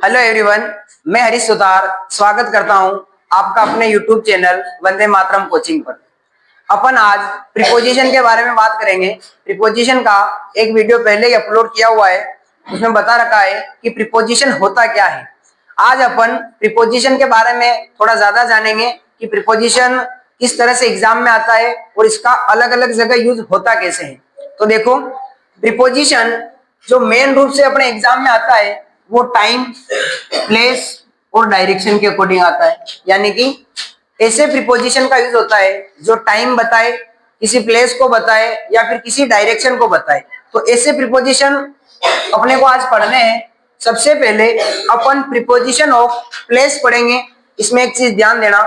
Hello everyone, मैं हरीश सुतार स्वागत करता हूं आपका अपने YouTube channel Vande Mataram coaching पर। अपन आज प्रीपोजिशन के बारे में बात करेंगे। प्रीपोजिशन का एक वीडियो पहले ही अपलोड किया हुआ है, उसमें बता रखा है कि प्रीपोजिशन होता क्या है। आज अपन प्रीपोजिशन के बारे में थोड़ा ज्यादा जानेंगे कि प्रीपोजिशन किस तरह से एग्जाम में आता है और इसका अलग अलग जगह यूज होता कैसे है। तो देखो, प्रीपोजिशन जो मेन रूप से अपने एग्जाम में आता है वो टाइम, प्लेस और डायरेक्शन के अकॉर्डिंग आता है। यानी कि ऐसे प्रीपोजिशन का यूज होता है जो टाइम बताए, किसी प्लेस को बताए या फिर किसी डायरेक्शन को बताए। तो ऐसे प्रीपोजिशन अपने को आज पढ़ने हैं। सबसे पहले अपन प्रीपोजिशन ऑफ प्लेस पढ़ेंगे। इसमें एक चीज ध्यान देना,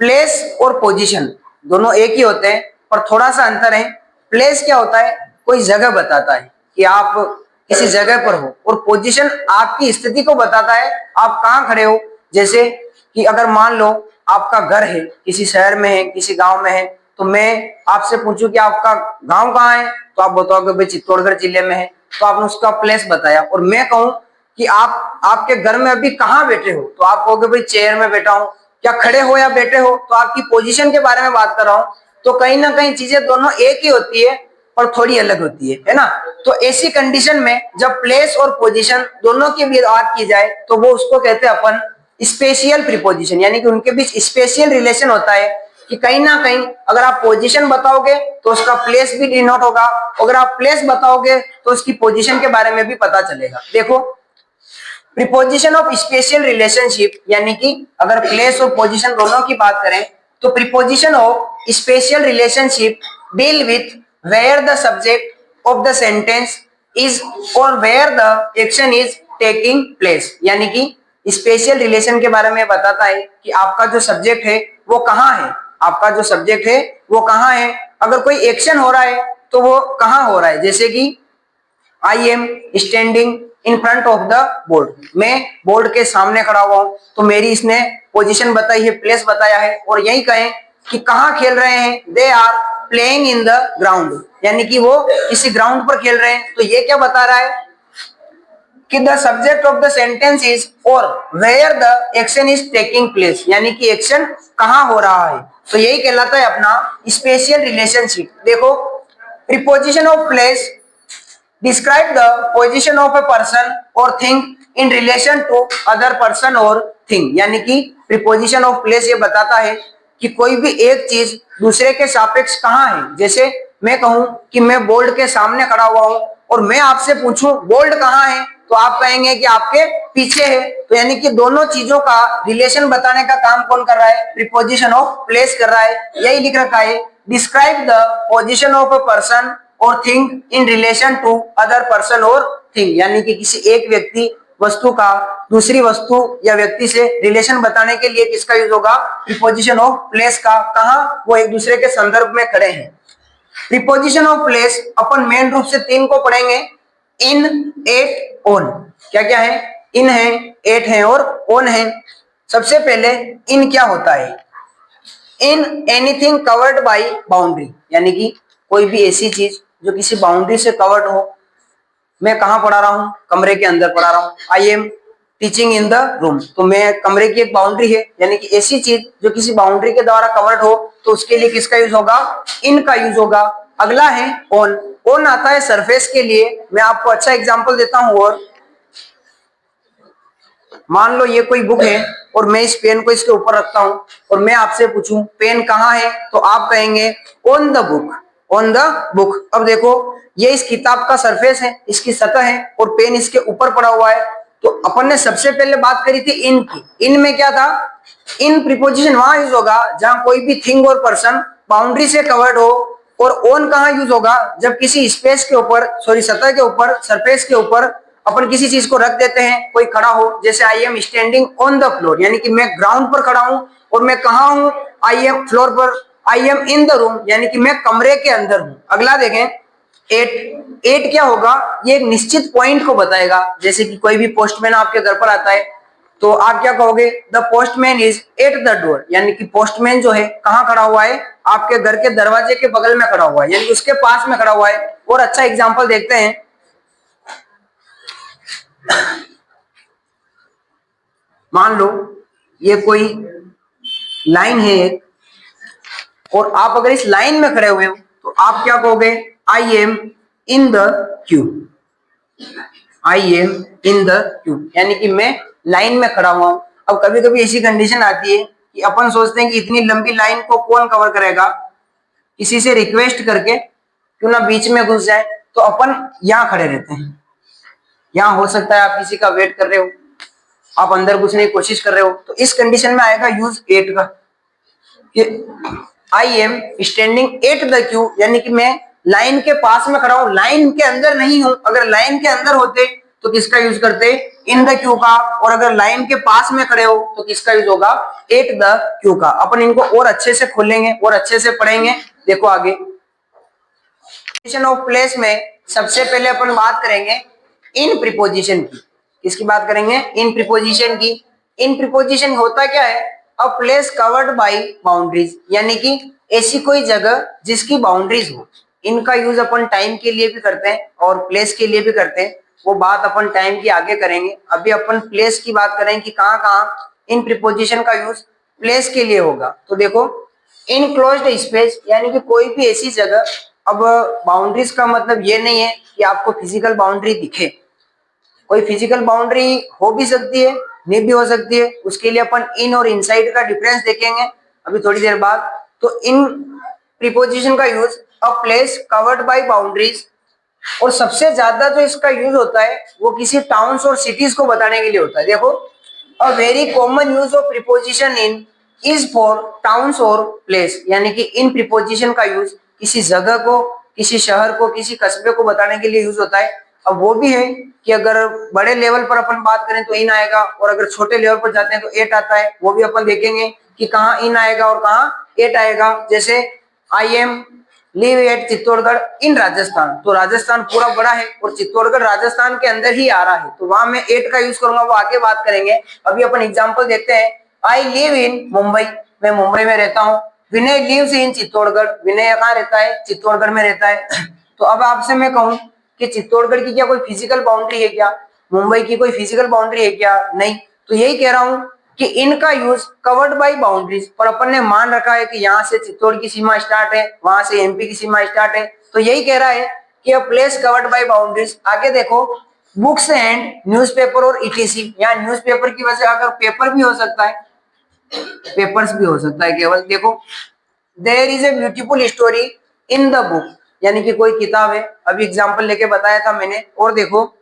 प्लेस और पोजीशन दोनों एक ही होते हैं पर थोड़ा सा अंतर है। प्लेस क्या होता है, कोई जगह बताता है कि आप किसी जगह पर हो, और पोजीशन आपकी स्थिति को बताता है आप कहाँ खड़े हो। जैसे कि अगर मान लो आपका घर है, किसी शहर में है, किसी गांव में है, तो मैं आपसे पूछूं कि आपका गांव कहाँ है, तो आप बताओगे भाई चित्तौड़गढ़ जिले में है, तो आपने उसका प्लेस बताया। और मैं कहूं कि आप आपके घर में अभी कहाँ बैठे हो, तो आप कहोगे भाई चेयर में बैठा हूं, क्या खड़े हो या बैठे हो, तो आपकी पोजीशन के बारे में बात कर रहा हूं। तो कहीं ना कहीं चीजें दोनों एक ही होती है और थोड़ी अलग होती है ना। तो ऐसी कंडीशन में जब प्लेस और पोजीशन दोनों की भी बात की जाए तो वो उसको कहते हैं अपन स्पेशियल प्रीपोजिशन, यानी कि उनके बीच स्पेशल रिलेशन होता है कि कहीं ना कहीं अगर आप पोजीशन बताओगे तो उसका प्लेस भी डिनोट होगा, अगर आप प्लेस बताओगे तो उसकी पोजीशन के बारे में भी पता चलेगा। देखो, प्रीपोजिशन ऑफ स्पेशल रिलेशनशिप, यानी कि अगर प्लेस और पोजीशन दोनों की बात करें तो preposition of special relationship deal with where the subject of the sentence is और where the action is taking place. यानी कि स्पेशल रिलेशन के बारे में बताता है कि आपका जो सब्जेक्ट है वो कहाँ है, आपका जो सब्जेक्ट है वो कहाँ है, अगर कोई एक्शन हो रहा है तो वो कहाँ हो रहा है। जैसे कि I am standing in front of the board, मैं बोर्ड के सामने खड़ा हुआ हूं, तो मेरी इसने पोजीशन बताई है, प्लेस बताया है। और यही कहें कि कहाँ खेल रहे हैं, they are playing in the ground, यानी कि वो किसी ग्राउंड पर खेल रहे हैं। तो ये क्या बता रहा है कि the subject of the sentence is और where the action is taking place, यानी कि एक्शन कहाँ हो रहा है। तो यही कहलाता है अपना स्पेशल रिलेशनशिप। देखो, preposition of place describe the position of a person or thing in relation to other person or thing, यानी कि preposition of place ये बताता है कि कोई भी एक चीज दूसरे के सापेक्ष कहाँ है। जैसे मैं कहूं कि मैं बोर्ड के सामने खड़ा हुआ हूं और मैं आपसे पूछूं बोर्ड कहाँ है, तो आप कहेंगे कि आपके पीछे है। तो यानी कि दोनों चीजों का रिलेशन बताने का काम कौन कर रहा है, प्रीपोजिशन ऑफ प्लेस कर रहा है। यही लिख रखा है, describe the position of a person और thing in relation to other person और थिंग, यानी कि किसी एक व्यक्ति वस्तु का दूसरी वस्तु या व्यक्ति से रिलेशन बताने के लिए किसका यूज होगा, प्रीपोजिशन ऑफ प्लेस का। कहाँ, वो एक दूसरे के संदर्भ में खड़े हैं। Preposition of place upon main रूप से तीन को पढ़ेंगे, इन, एट, ऑन। क्या क्या है, इन है, एट है और ऑन है। सबसे पहले इन क्या होता है, in anything covered by boundary, यानी कि कोई भी ऐसी चीज जो किसी बाउंड्री से कवर्ड हो। मैं कहाँ पढ़ा रहा हूँ, कमरे के अंदर पढ़ा रहा हूँ। I am teaching in the room, तो मैं कमरे की एक बाउंड्री है, यानी कि ऐसी चीज जो किसी बाउंड्री के द्वारा कवर्ड हो, तो उसके लिए किसका यूज होगा, इन का यूज होगा। अगला है ऑन। ऑन आता है सरफेस के लिए। मैं आपको अच्छा एग्जाम्पल देता हूँ। और मान लो ये कोई बुक है और मैं इस पेन को इसके ऊपर रखता हूं और मैं आपसे पूछूं पेन कहाँ है, तो आप कहेंगे on the book, on the book. अब देखो, ये इस किताब का सरफेस है, इसकी सतह है और पेन इसके ऊपर पड़ा हुआ है। तो अपन ने सबसे पहले बात करी थी इन की। इन में क्या था, इन प्रीपोजिशन वहां यूज होगा जहां कोई भी थिंग और पर्सन बाउंड्री से कवर्ड हो। और ऑन कहाँ यूज होगा, जब किसी स्पेस के ऊपर, सॉरी सतह के ऊपर, सरफेस के ऊपर अपन किसी चीज को रख देते हैं, कोई खड़ा हो। जैसे I am standing on the floor, यानी कि मैं ग्राउंड पर खड़ा हूं। और मैं कहाँ हूं, आई एम फ्लोर पर। I am in the room, यानी कि मैं कमरे के अंदर हूं। अगला देखें, एट। एट क्या होगा, ये एक निश्चित पॉइंट को बताएगा। जैसे कि कोई भी पोस्टमैन आपके घर पर आता है तो आप क्या कहोगे, the postman is at the door, यानी कि पोस्टमैन जो है कहाँ खड़ा हुआ है, आपके घर के दरवाजे के बगल में खड़ा हुआ है, यानी उसके पास में खड़ा हुआ है। और अच्छा एग्जाम्पल देखते हैं, मान लो ये कोई लाइन है एक, और आप अगर इस लाइन में खड़े हुए हो तो आप क्या कहोगे, I am in the Q, I am in the Q, यानी कि मैं लाइन में खड़ा हुआ हूं। अब कभी कभी ऐसी कंडीशन आती है कि अपन सोचते हैं कि इतनी लंबी लाइन को कौन कवर करेगा, किसी से रिक्वेस्ट करके क्यों ना बीच में घुस जाए, तो अपन यहां खड़े रहते हैं। यहां हो सकता है आप किसी का वेट कर रहे हो, आप अंदर घुसने की कोशिश कर रहे हो, तो इस कंडीशन में आएगा यूज एट का, I am standing at the Q, यानी कि मैं लाइन के पास में खड़ा हूं, लाइन के अंदर नहीं हूं। अगर लाइन के अंदर होते तो किसका यूज करते, इन द क्यू का, और अगर लाइन के पास में खड़े हो तो किसका यूज होगा, एट द क्यू का। अपन इनको और अच्छे से खोलेंगे और अच्छे से पढ़ेंगे। देखो आगे प्रिपोजिशन ऑफ प्लेस में सबसे पहले अपन बात करेंगे इन प्रिपोजिशन की। किसकी बात करेंगे, इन प्रिपोजिशन की। इन प्रिपोजिशन होता क्या है, a place covered by boundaries, यानी कि ऐसी कोई जगह जिसकी बाउंड्रीज हो। इनका यूज अपन टाइम के लिए भी करते हैं और प्लेस के लिए भी करते हैं, वो बात अपन टाइम की आगे करेंगे। अभी अपन प्लेस की बात करें कि कहाँ कहाँ इन प्रिपोजिशन का यूज प्लेस के लिए होगा। तो देखो इनक्लोज्ड स्पेस, यानी कि कोई भी ऐसी जगह, अब बाउंड्रीज का मतलब ये नहीं है कि आपको फिजिकल बाउंड्री दिखे, कोई फिजिकल बाउंड्री हो भी सकती है, नहीं भी हो सकती है। उसके लिए अपन इन और इनसाइड का डिफरेंस देखेंगे अभी थोड़ी देर बाद। तो इन प्रीपोजिशन का use a place covered by boundaries, और सबसे ज्यादा जो इसका यूज होता है वो किसी टाउन्स और सिटीज को बताने के लिए होता है। देखो a very common use of preposition in is for towns और प्लेस, यानी कि इन प्रीपोजिशन का यूज किसी जगह को, किसी शहर को, किसी कस्बे को बताने के लिए यूज होता है। अब वो भी है कि अगर बड़े लेवल पर अपन बात करें तो इन आएगा, और अगर छोटे लेवल पर जाते हैं तो एट आता है। वो भी अपन देखेंगे कि कहाँ इन आएगा और कहाँ एट आएगा। जैसे I am live at Chittorgarh in Rajasthan, तो राजस्थान पूरा बड़ा है और चित्तौड़गढ़ राजस्थान के अंदर ही आ रहा है, तो वहां मैं एट का यूज करूंगा, वो आगे बात करेंगे। अभी अपन एग्जांपल देखते हैं। आई लिव इन मुंबई, मैं मुंबई में रहता हूँ। विनय लिव्स इन चित्तौड़गढ़, विनय कहाँ रहता है, चित्तौड़गढ़ में रहता है। तो अब आपसे मैं कहूँ कि चित्तौड़गढ़ की क्या कोई फिजिकल बाउंड्री है क्या, मुंबई की कोई फिजिकल बाउंड्री है क्या, नहीं। तो यही कह रहा हूँ कि इनका यूज कवर्ड बाय बाउंड्रीज, पर अपन ने मान रखा है कि यहाँ से चित्तौड़ की सीमा स्टार्ट है, वहां से एमपी की सीमा स्टार्ट है, तो यही कह रहा है कि a place covered by boundaries. आगे देखो बुक्स एंड न्यूज़पेपर और ईटीसी, यहाँ न्यूज़पेपर की वजह अगर पेपर भी हो सकता है, पेपर्स भी हो सकता है केवल। देखो there is a beautiful story in the book, यानी कि कोई किताब है, अभी एग्जांपल लेके बताया था मैंने। और देखो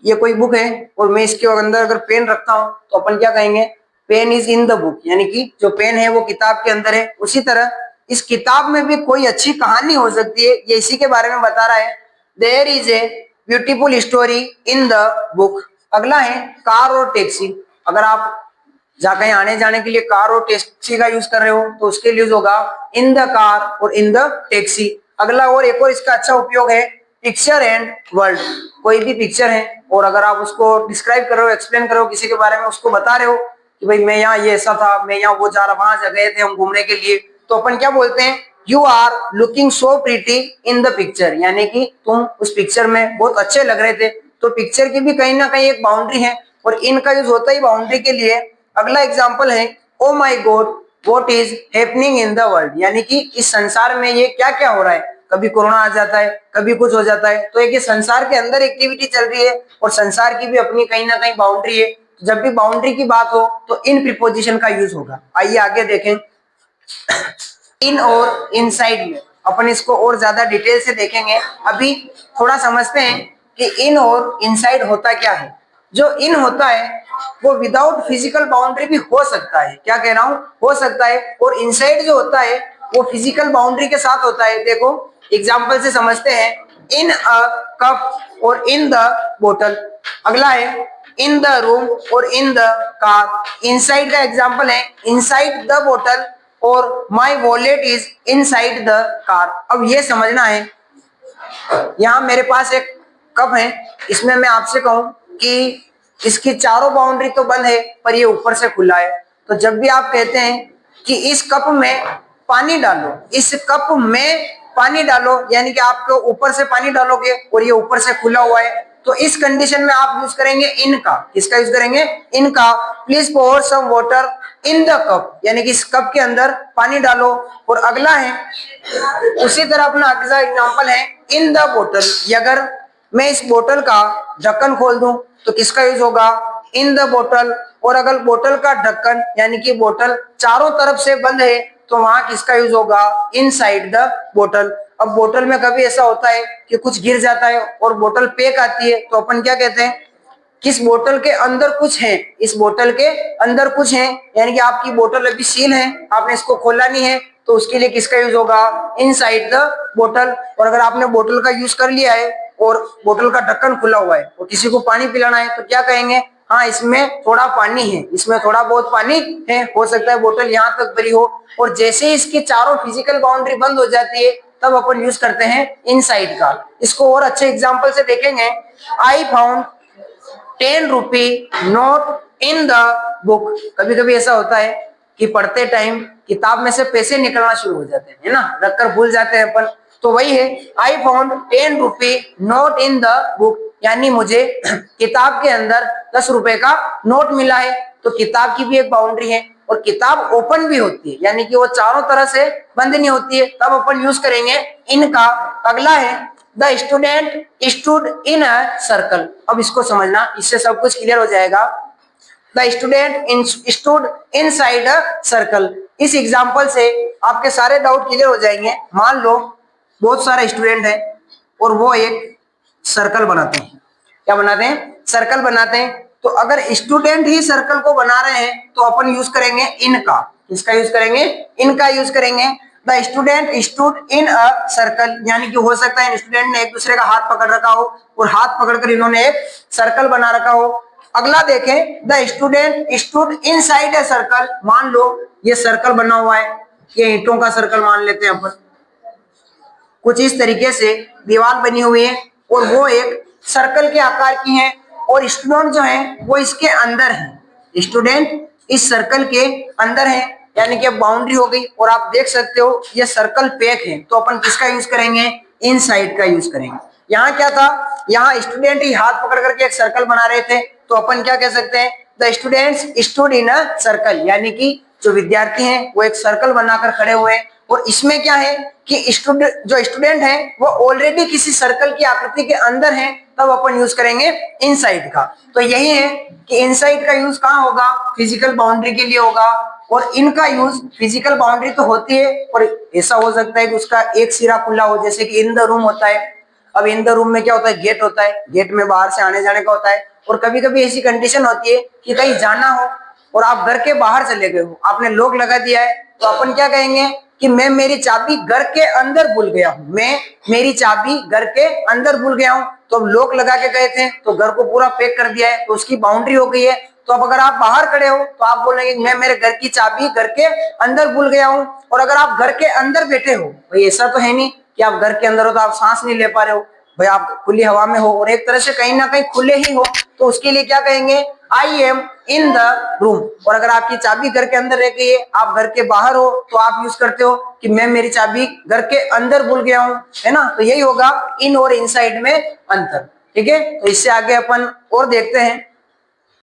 ये कोई बुक है और मैं इसके अंदर अगर पेन रखता हूं तो अपन क्या कहेंगे, pen is in the book, यानी कि जो पेन है वो किताब के अंदर है। उसी तरह इस किताब में भी कोई अच्छी कहानी हो सकती है, ये इसी के बारे में बता रहा है। There is a beautiful story in the book. अगला है कार और टैक्सी। अगर आप जहाँ कहीं आने जाने के लिए कार और टैक्सी का यूज कर रहे हो तो उसके लिए यूज होगा इन द कार और इन द टैक्सी। अगला और एक और इसका अच्छा उपयोग है पिक्चर एंड वर्ड। कोई भी पिक्चर है और अगर आप उसको डिस्क्राइब कर रहे हो, एक्सप्लेन कर रहे हो किसी के बारे में, उसको बता रहे हो कि भाई मैं यहाँ ये ऐसा था, मैं यहाँ वो जा रहा, वहां गए थे हम घूमने के लिए, तो अपन क्या बोलते हैं, you are looking so pretty in the picture, यानी कि तुम उस पिक्चर में बहुत अच्छे लग रहे थे। तो पिक्चर की भी कहीं ना कहीं एक बाउंड्री है और इनका यूज होता ही बाउंड्री के लिए। अगला एग्जाम्पल है oh my god what is happening in the world, यानी कि इस संसार में ये क्या क्या हो रहा है। कभी कोरोना आ जाता है, कभी कुछ हो जाता है, तो एक ये संसार के अंदर एक्टिविटी चल रही है और संसार की भी अपनी कहीं ना कहीं बाउंड्री है। तो जब भी बाउंड्री की बात हो तो इन प्रीपोजिशन का यूज होगा। आइए आगे देखें इन और इनसाइड में अपन इसको और ज्यादा डिटेल से देखेंगे। अभी थोड़ा समझते हैं कि इन और इनसाइड होता क्या है। जो इन होता है वो विदाउट फिजिकल बाउंड्री भी हो सकता है, क्या कह रहा हूं, हो सकता है। और इनसाइड जो होता है वो फिजिकल बाउंड्री के साथ होता है। देखो एग्जांपल से समझते हैं, इन अ कप और इन द बोतल। अगला है इन द रूम और इन द कार। इनसाइड का एग्जांपल है इनसाइड द बोतल और my wallet is inside the car. अब ये समझना है, यहाँ मेरे पास एक कप है, इसमें मैं आपसे कहूं कि इसकी चारों बाउंड्री तो बंद है पर ये ऊपर से खुला है। तो जब भी आप कहते हैं कि इस कप में पानी डालो, इस कप में पानी डालो, यानी कि आप ऊपर से पानी डालोगे और ये ऊपर से खुला हुआ है, तो इस कंडीशन में आप यूज करेंगे इन का। किसका यूज करेंगे? इन का। Please pour some water in the cup, यानी कि इस कप के अंदर पानी डालो। और अगला है उसी तरह अपना अगला एग्जांपल है इन द बोतल। अगर मैं इस बोतल का ढक्कन खोल दूं तो किसका यूज होगा? इन द बोतल। और अगर बोतल का ढक्कन यानी कि बोतल चारों तरफ से बंद है तो वहां किसका यूज होगा? इनसाइड द बोतल। अब बोतल में कभी ऐसा होता है कि कुछ गिर जाता है और बोतल पैक आती है तो अपन क्या कहते हैं? किस बोतल के अंदर कुछ है, इस बोतल के अंदर कुछ है, यानी कि आपकी बोतल अभी सील है, आपने इसको खोला नहीं है, तो उसके लिए किसका यूज होगा? इनसाइड द बोतल। और अगर आपने बोतल का यूज कर लिया है और बोतल का ढक्कन खुला हुआ है और किसी को पानी पिलाना है तो क्या कहेंगे? हाँ, इसमें थोड़ा पानी है, इसमें थोड़ा बहुत पानी है, हो सकता है बोतल यहाँ तक भरी हो। और जैसे ही इसकी चारों फिजिकल बाउंड्री बंद हो जाती है तब अपन यूज करते हैं इनसाइड का। इसको और अच्छे एग्जांपल से देखेंगे। I found 10 rupee note in the book. कभी कभी ऐसा होता है कि पढ़ते टाइम किताब में से पैसे निकलना शुरू हो जाते हैं, है ना, रखकर भूल जाते हैं अपन। तो वही है I found 10 rupee note in the book, यानी मुझे किताब के अंदर 10 रुपए का नोट मिला है। तो किताब की भी एक बाउंड्री है और किताब ओपन भी होती है, यानी कि वो चारों तरह से बंद नहीं होती है, तब अपन यूज करेंगे इनका। अगला है the student stood in a circle. अब इसको समझना, इससे सब कुछ क्लियर हो जाएगा। The student stood inside a circle. इस एग्जांपल से आपके सारे डाउट क्लियर हो जाएंगे। मान लो बहुत सारे स्टूडेंट हैं और वो एक सर्कल बनाते हैं। क्या बनाते हैं? सर्कल बनाते हैं। तो अगर स्टूडेंट ही सर्कल को बना रहे हैं तो अपन यूज करेंगे इनका। किसका यूज करेंगे? इनका यूज करेंगे। The student stood in a circle, यानी कि हो सकता है स्टूडेंट ने एक दूसरे का हाथ पकड़ रखा हो और हाथ पकड़कर इन्होंने एक सर्कल बना रखा हो। अगला देखें, the student stood inside a circle. मान लो ये सर्कल बना हुआ है, ये ईंटों का सर्कल मान लेते हैं अपन। कुछ इस तरीके से दीवार बनी हुई है और वो एक सर्कल के आकार की है और स्टूडेंट जो है वो इसके अंदर है। स्टूडेंट इस सर्कल के अंदर है, यानी कि बाउंड्री हो गई। और आप देख सकते हो ये सर्कल पैक है, तो अपन किसका यूज करेंगे? इनसाइड का यूज करेंगे। यहाँ क्या था? यहाँ स्टूडेंट ही हाथ पकड़ करके एक सर्कल बना रहे थे, तो अपन क्या कह सकते हैं? The students stood in a circle, यानी कि जो विद्यार्थी हैं वो एक सर्कल बनाकर खड़े हुए हैं। और इसमें क्या है कि जो स्टूडेंट है वो ऑलरेडी किसी सर्कल की आकृति के अंदर है, तब अपन यूज करेंगे इनसाइड का। तो यही है कि इनसाइड का यूज कहाँ होगा? फिजिकल बाउंड्री के लिए होगा। और इनका यूज फिजिकल बाउंड्री तो होती है और ऐसा हो सकता है कि उसका एक सिरा खुला हो, जैसे कि इन द रूम होता है। अब इन द रूम में क्या होता है? गेट होता है, गेट में बाहर से आने जाने का होता है। और कभी कभी ऐसी कंडीशन होती है कि कहीं जाना हो और आप घर के बाहर चले गए हो, आपने लॉक लगा दिया है, तो अपन क्या कहेंगे कि मैं मेरी चाबी घर के अंदर भूल गया हूं, मैं मेरी चाबी घर के अंदर भूल गया हूं। तो अब लॉक लगा के गए थे तो घर को पूरा पैक कर दिया है, तो उसकी बाउंड्री हो गई है। तो अब अगर आप बाहर खड़े हो तो आप बोलेंगे मैं मेरे घर की चाबी घर के अंदर भूल गया हूं। और अगर आप घर के अंदर बैठे हो, भाई ऐसा तो है नहीं कि आप घर के अंदर हो तो आप सांस नहीं ले पा रहे हो, भाई आप खुली हवा में हो और एक तरह से कहीं ना कहीं खुले ही हो, तो उसके लिए क्या कहेंगे? I am in the room. और अगर आपकी चाबी घर के अंदर रह गई है, आप घर के बाहर हो, तो आप यूज करते हो कि मैं मेरी चाबी घर के अंदर भूल गया हूं, है ना। तो यही होगा इन और इनसाइड में अंतर। ठीक है, तो इससे आगे अपन और देखते हैं।